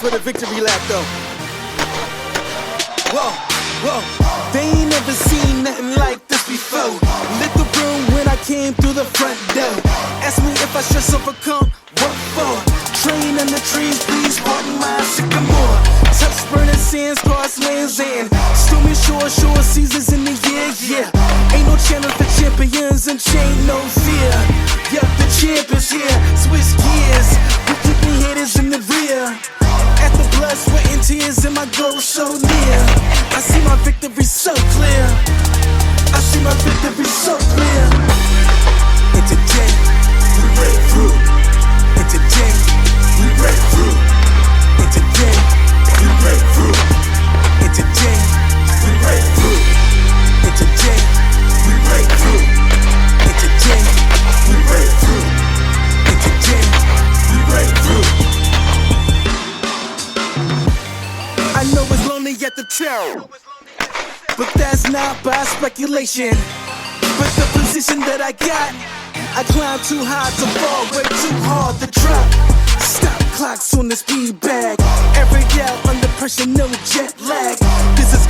for the victory lap though. Whoa, whoa. They ain't never seen nothing like this before. Lit the room when I came through the front door. Ask me if I stress overcome, what for? Train in the trees, please pardon my sycamore. Touch burning sands, cross lands and stormy shore seasons in the year, yeah. Ain't no challenge for champions and chain no fear. Yup, the champ is here, switch gears. We keeping haters in the rear. At the blood, sweat and tears and my goal so near. I see my victory so clear. I see my victory so clear. And today, we break through. And today, we break through. And today, we break through. And today, we break through. And today, we break through. And today, we break through. And today, we break through. I know it's lonely at the top, but that's not by speculation. But the position that I got, I climb too high to fall, way too hard to drop. Stop clocks on the speed bag. Every hour under pressure, no jet lag. This is